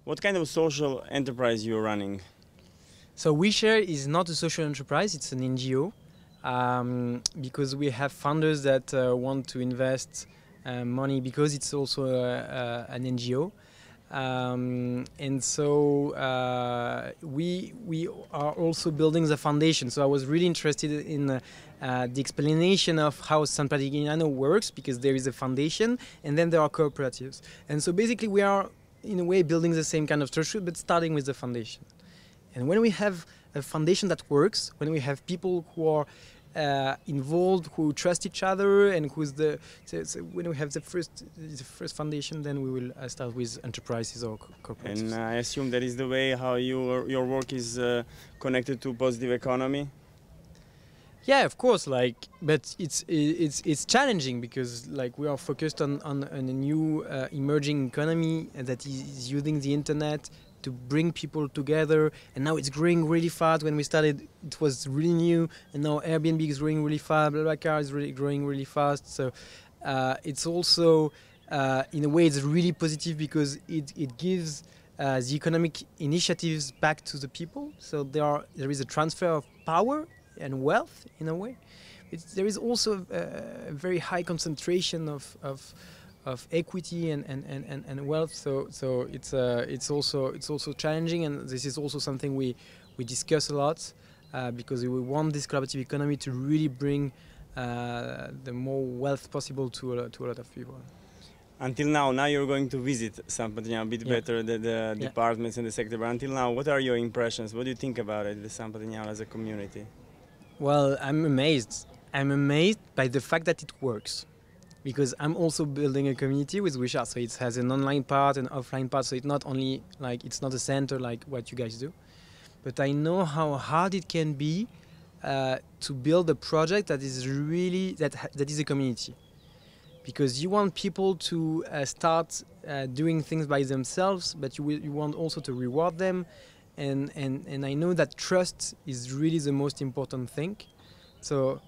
What kind of social enterprise you're running? So Ouishare is not a social enterprise, it's an NGO, because we have founders that want to invest money because it's also an NGO. And so we are also building the foundation. So I was really interested in the explanation of how San Patrignano works, because there is a foundation and then there are cooperatives. And so basically we are in a way building the same kind of structure, but starting with the foundation. And when we have a foundation that works, when we have people who are involved, who trust each other, and when we have the first foundation, then we will start with enterprises or corporations. And I assume that is the way how your work is connected to positive economy. Yeah, of course. But it's challenging because we are focused on a new emerging economy that is using the internet to bring people together, and now it's growing really fast. When we started, it was really new, and now Airbnb is growing really fast. BlaBlaCar is really growing really fast. So it's also, in a way, it's really positive because it gives the economic initiatives back to the people. So there is a transfer of power and wealth in a way. There is also a very high concentration of equity and wealth, so it's also challenging, and this is also something we discuss a lot because we want this collaborative economy to really bring the more wealth possible to a lot of people. Until now you're going to visit San Patrignano a bit better, the departments and the sector, but until now, what are your impressions? What do you think about it, the San Patrignano as a community? Well, I'm amazed. I'm amazed by the fact that it works. Because I'm also building a community with Ouishare, so it has an online part and offline part, so it's not only it's not a center like what you guys do, but I know how hard it can be to build a project that is really that is a community, because you want people to start doing things by themselves, but you want also to reward them, and I know that trust is really the most important thing. So.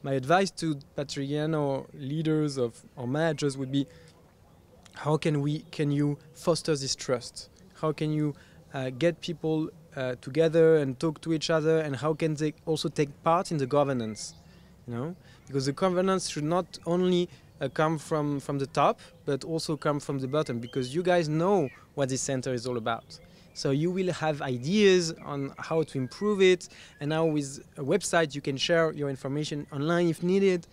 My advice to Patrignano leaders or managers would be: how can you foster this trust? How can you get people together and talk to each other? And how can they also take part in the governance? Because the governance should not only come from the top, but also come from the bottom. Because you guys know what this center is all about. So you will have ideas on how to improve it, and now with a website you can share your information online if needed.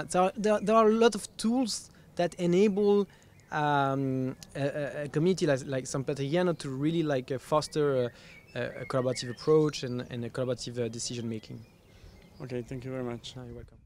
So there are a lot of tools that enable a community like San Patrignano to really foster a collaborative approach and a collaborative decision making. Okay, thank you very much. You're welcome.